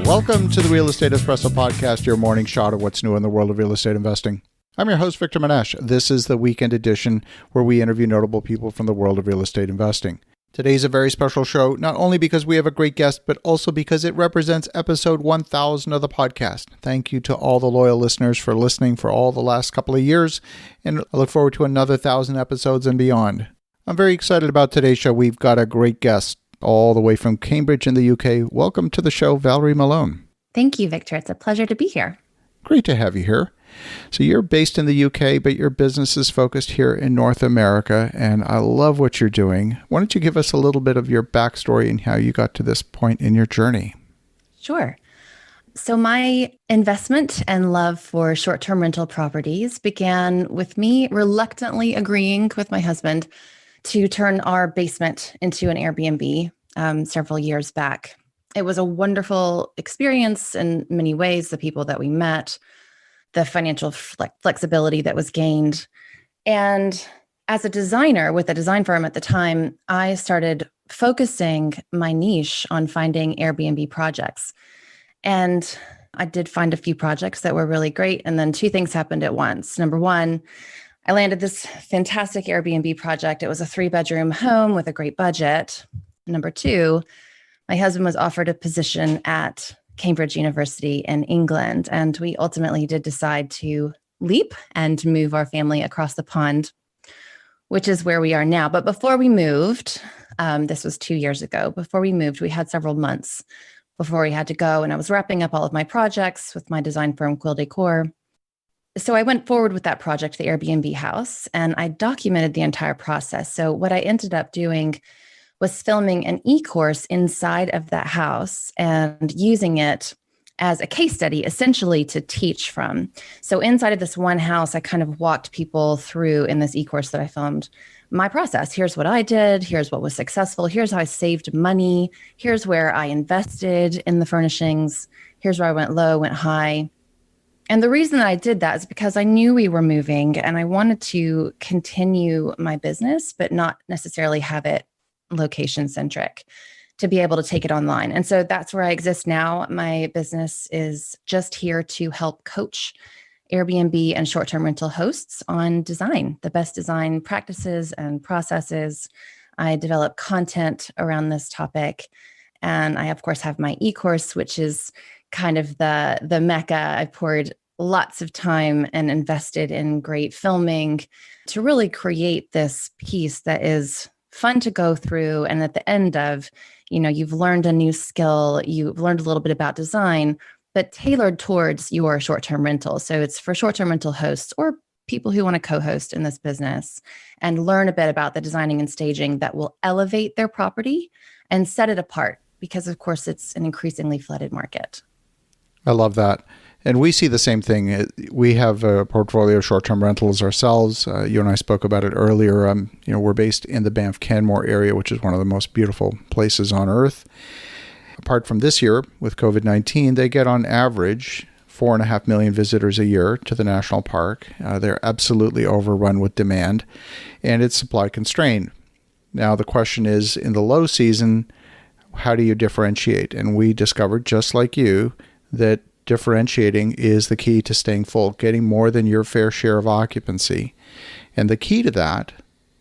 Welcome to the Real Estate Espresso Podcast, your morning shot of what's new in the world of real estate investing. I'm your host, Victor Manesh. This is the weekend edition where we interview notable people from the world of real estate investing. Today's a very special show, not only because we have a great guest, but also because it represents episode 1000 of the podcast. Thank you to all the loyal listeners for listening for all the last couple of years, and I look forward to another 1,000 episodes and beyond. I'm very excited about today's show. We've got a great guest all the way from Cambridge in the UK. Welcome to the show, Valerie Malone. Thank you, Victor. It's a pleasure to be here. Great to have you here. So you're based in the UK, but your business is focused here in North America, and I love what you're doing. Why don't you give us a little bit of your backstory and how you got to this point in your journey? Sure. So my investment and love for short-term rental properties began with me reluctantly agreeing with my husband to turn our basement into an Airbnb several years back. It was a wonderful experience in many ways, the people that we met, the financial flexibility that was gained. And as a designer with a design firm at the time, I started focusing my niche on finding Airbnb projects. And I did find a few projects that were really great. And then two things happened at once. Number one, I landed this fantastic Airbnb project. It was a 3-bedroom home with a great budget. Number two, my husband was offered a position at Cambridge University in England, and we ultimately did decide to leap and move our family across the pond, which is where we are now. But before we moved, this was 2 years ago, before we moved, we had several months before we had to go, and I was wrapping up all of my projects with my design firm, Quill Decor. So I went forward with that project, the Airbnb house, and I documented the entire process. So what I ended up doing was filming an e-course inside of that house and using it as a case study, essentially to teach from. So inside of this one house, I kind of walked people through in this e-course that I filmed my process. Here's what I did. Here's what was successful. Here's how I saved money. Here's where I invested in the furnishings. Here's where I went low, went high. And the reason that I did that is because I knew we were moving and I wanted to continue my business, but not necessarily have it location centric, to be able to take it online. And so that's where I exist now. My business is just here to help coach Airbnb and short-term rental hosts on design, the best design practices and processes. I develop content around this topic. And I, of course, have my e-course, which is kind of the mecca. I've poured lots of time and invested in great filming to really create this piece that is fun to go through. And at the end of, you've learned a new skill, you've learned a little bit about design, but tailored towards your short-term rental. So it's for short-term rental hosts or people who want to co-host in this business and learn a bit about the designing and staging that will elevate their property and set it apart, because of course it's an increasingly flooded market. I love that. And we see the same thing. We have a portfolio of short-term rentals ourselves. You and I spoke about it earlier. We're based in the Banff-Canmore area, which is one of the most beautiful places on earth. Apart from this year, with COVID-19, they get on average 4.5 million visitors a year to the national park. They're absolutely overrun with demand, and it's supply constrained. Now, the question is, in the low season, how do you differentiate? And we discovered, just like you, that differentiating is the key to staying full, getting more than your fair share of occupancy. And the key to that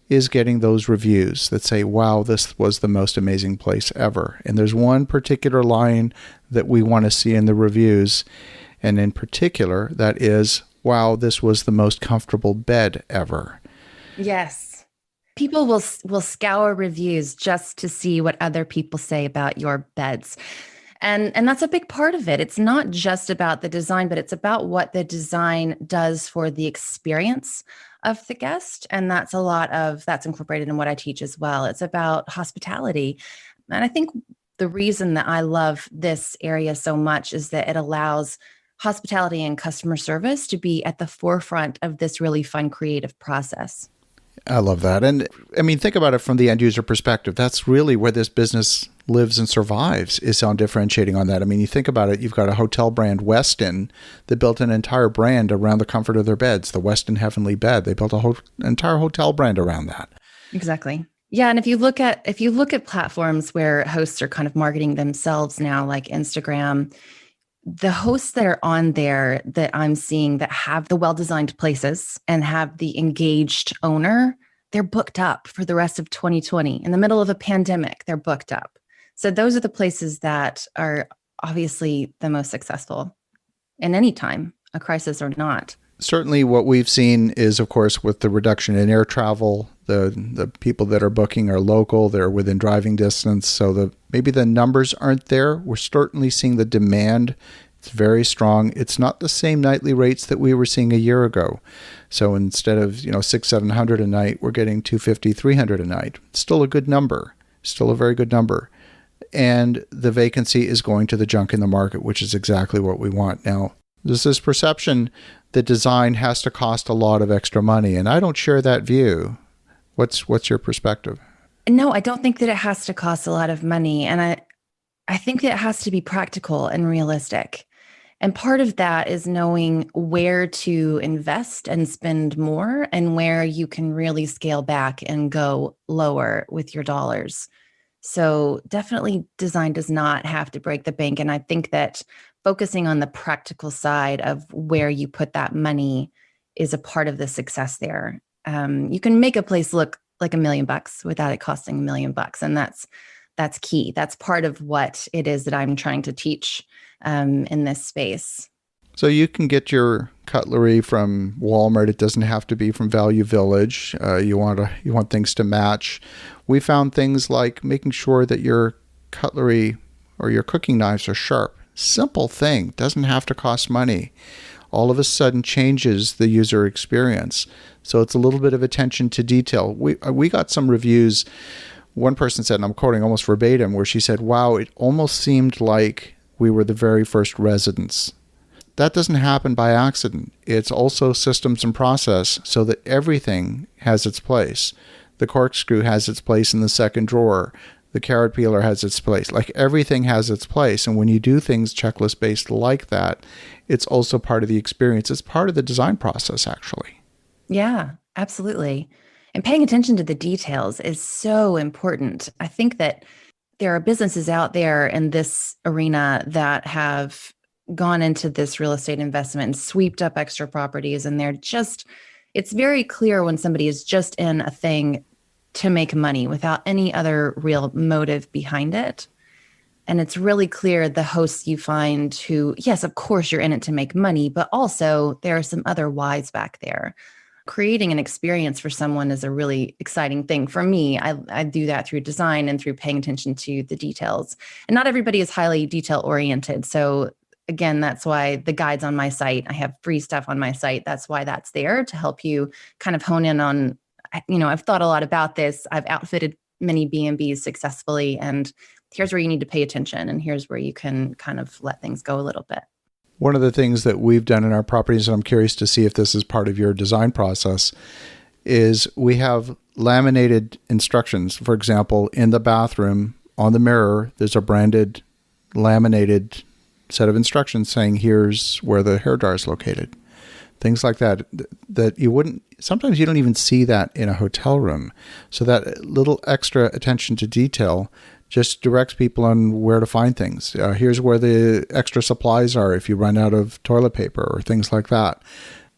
is getting those reviews that say, wow, this was the most amazing place ever. And there's one particular line that we want to see in the reviews. And in particular, that is, wow, this was the most comfortable bed ever. Yes. People will scour reviews just to see what other people say about your beds. And that's a big part of it. It's not just about the design, but it's about what the design does for the experience of the guest. And that's incorporated in what I teach as well. It's about hospitality. And I think the reason that I love this area so much is that it allows hospitality and customer service to be at the forefront of this really fun, creative process. I love that. And think about it from the end user perspective. That's really where this business lives and survives, is on differentiating on that. You think about it, you've got a hotel brand, Westin, that built an entire brand around the comfort of their beds, the Westin Heavenly Bed. They built an entire hotel brand around that. Exactly. Yeah, and if you look at platforms where hosts are kind of marketing themselves now, like Instagram, the hosts that are on there that I'm seeing that have the well-designed places and have the engaged owner, they're booked up for the rest of 2020. In the middle of a pandemic, they're booked up. So those are the places that are obviously the most successful in any time, a crisis or not. Certainly what we've seen is, of course, with the reduction in air travel, the people that are booking are local, they're within driving distance, so maybe the numbers aren't there. We're certainly seeing the demand. It's very strong. It's not the same nightly rates that we were seeing a year ago. So instead of, 600-700 a night, we're getting 250-300 a night. Still a good number. Still a very good number. And the vacancy is going to the junk in the market, which is exactly what we want. Now, there's this perception that design has to cost a lot of extra money, and I don't share that view. What's your perspective? No, I don't think that it has to cost a lot of money. And I think that it has to be practical and realistic. And part of that is knowing where to invest and spend more and where you can really scale back and go lower with your dollars. So definitely design does not have to break the bank. And I think that focusing on the practical side of where you put that money is a part of the success there. You can make a place look like $1 million without it costing $1 million. And that's key. That's part of what it is that I'm trying to teach in this space. So you can get your cutlery from Walmart. It doesn't have to be from Value Village. You want things to match. We found things like making sure that your cutlery or your cooking knives are sharp. Simple thing. Doesn't have to cost money. All of a sudden changes the user experience. So it's a little bit of attention to detail. We got some reviews. One person said, and I'm quoting almost verbatim, where she said, "Wow, it almost seemed like we were the very first residents." That doesn't happen by accident. It's also systems and process so that everything has its place. The corkscrew has its place in the second drawer. The carrot peeler has its place. Like everything has its place. And when you do things checklist based like that, it's also part of the experience. It's part of the design process, actually. Yeah, absolutely. And paying attention to the details is so important. I think that there are businesses out there in this arena that have gone into this real estate investment and sweeped up extra properties. And it's very clear when somebody is just in a thing to make money without any other real motive behind it. And it's really clear the hosts you find who, yes, of course you're in it to make money, but also there are some other whys back there. Creating an experience for someone is a really exciting thing. For me, I do that through design and through paying attention to the details. And not everybody is highly detail oriented. So again, that's why the guides on my site, I have free stuff on my site. That's why that's there to help you kind of hone in on, I've thought a lot about this. I've outfitted many B&Bs successfully, and here's where you need to pay attention. And here's where you can kind of let things go a little bit. One of the things that we've done in our properties, and I'm curious to see if this is part of your design process, is we have laminated instructions. For example, in the bathroom, on the mirror, there's a branded laminated set of instructions saying, here's where the hair dryer is located. Things like that sometimes you don't even see that in a hotel room. So that little extra attention to detail just directs people on where to find things. Here's where the extra supplies are if you run out of toilet paper or things like that.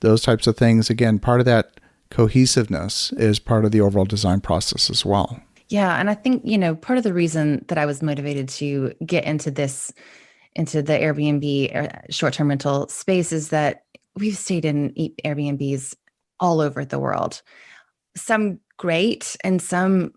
Those types of things, again, part of that cohesiveness is part of the overall design process as well. Yeah. And I think, part of the reason that I was motivated to get into the Airbnb short-term rental space is that we've stayed in Airbnbs all over the world. Some great and some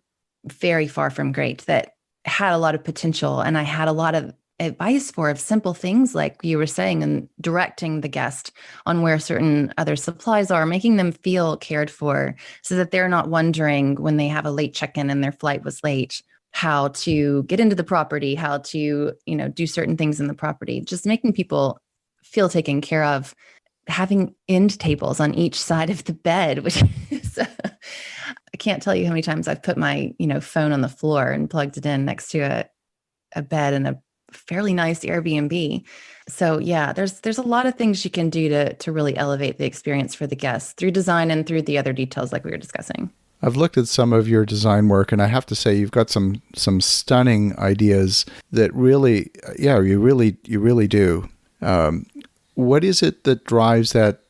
very far from great that had a lot of potential. And I had a lot of advice of simple things like you were saying, and directing the guest on where certain other supplies are, making them feel cared for so that they're not wondering when they have a late check-in and their flight was late, how to get into the property, how to, do certain things in the property, just making people feel taken care of, having end tables on each side of the bed, which is, I can't tell you how many times I've put my, phone on the floor and plugged it in next to a bed in a fairly nice Airbnb. So yeah, there's a lot of things you can do to really elevate the experience for the guests through design and through the other details like we were discussing. I've looked at some of your design work, and I have to say you've got some stunning ideas that really, you really do. What is it that drives that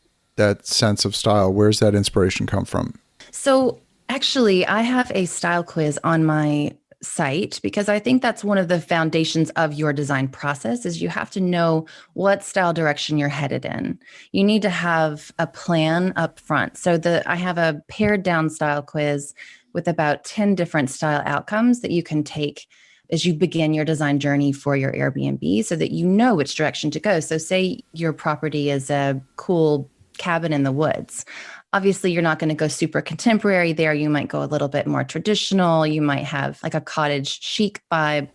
sense of style? Where's that inspiration come from? So actually, I have a style quiz on my site because I think that's one of the foundations of your design process is you have to know what style direction you're headed in. You need to have a plan up front. So I have a pared down style quiz with about 10 different style outcomes that you can take as you begin your design journey for your Airbnb so that you know which direction to go. So say your property is a cool cabin in the woods. Obviously, you're not going to go super contemporary there. You might go a little bit more traditional. You might have like a cottage chic vibe.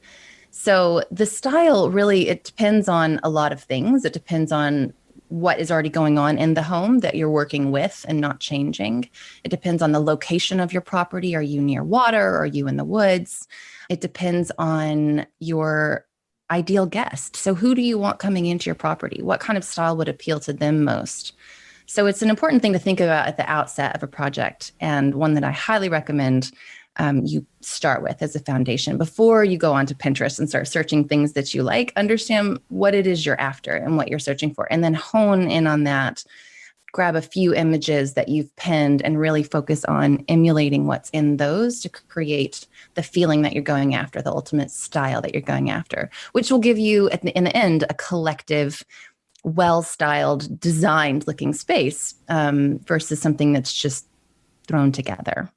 So the style really, it depends on a lot of things. It depends on what is already going on in the home that you're working with and not changing. It depends on the location of your property. Are you near water? Are you in the woods? It depends on your ideal guest. So who do you want coming into your property? What kind of style would appeal to them most? So it's an important thing to think about at the outset of a project, and one that I highly recommend you start with as a foundation. Before you go onto Pinterest and start searching things that you like, understand what it is you're after and what you're searching for, and then hone in on that. Grab a few images that you've pinned and really focus on emulating what's in those to create the feeling that you're going after, the ultimate style that you're going after, which will give you, in the end, a collective well-styled, designed-looking space versus something that's just thrown together.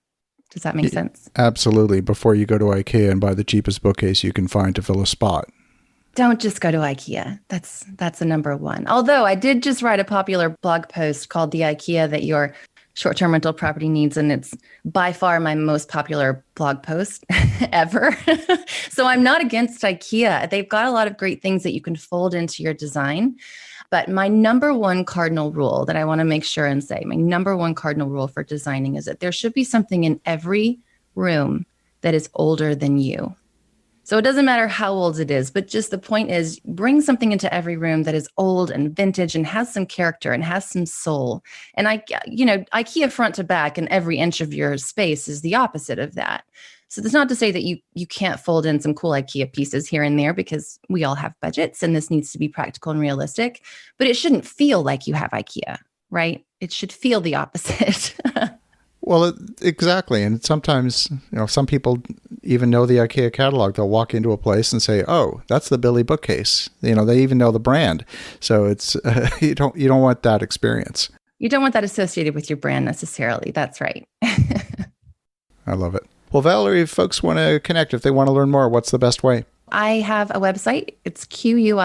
Does that make sense? Absolutely. Before you go to IKEA and buy the cheapest bookcase you can find to fill a spot. Don't just go to IKEA. That's a number one. Although I did just write a popular blog post called The IKEA That Your Short-Term Rental Property Needs, and it's by far my most popular blog post ever. So I'm not against IKEA. They've got a lot of great things that you can fold into your design. But my number one cardinal rule that I want to make sure and say, my number one cardinal rule for designing is that there should be something in every room that is older than you. So it doesn't matter how old it is, but just the point is bring something into every room that is old and vintage and has some character and has some soul. And IKEA front to back and every inch of your space is the opposite of that. So that's not to say that you can't fold in some cool IKEA pieces here and there, because we all have budgets and this needs to be practical and realistic, but it shouldn't feel like you have IKEA, right? It should feel the opposite. Well, exactly. And sometimes, some people even know the IKEA catalog. They'll walk into a place and say, "Oh, that's the Billy bookcase." They even know the brand. So it's you don't want that experience. You don't want that associated with your brand necessarily. That's right. I love it. Well, Valerie, if folks want to connect, if they want to learn more, what's the best way? I have a website. It's Quill,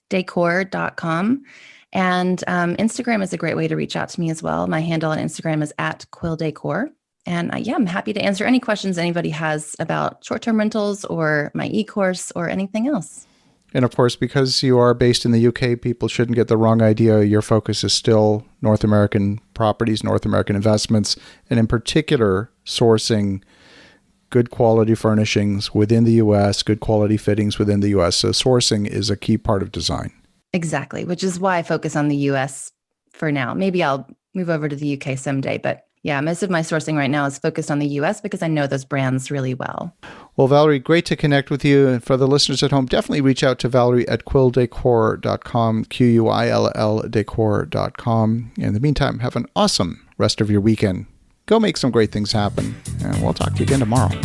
quilldecor.com. And Instagram is a great way to reach out to me as well. My handle on Instagram is @Quill Decor. And I'm happy to answer any questions anybody has about short-term rentals or my e-course or anything else. And of course, because you are based in the UK, people shouldn't get the wrong idea. Your focus is still North American properties, North American investments, and in particular, sourcing good quality furnishings within the US, good quality fittings within the US. So sourcing is a key part of design. Exactly, which is why I focus on the US for now. Maybe I'll move over to the UK someday, but yeah, most of my sourcing right now is focused on the US because I know those brands really well. Well, Valerie, great to connect with you. And for the listeners at home, definitely reach out to Valerie at quilldecor.com, Quill decor.com. In the meantime, have an awesome rest of your weekend. Go make some great things happen, and we'll talk to you again tomorrow.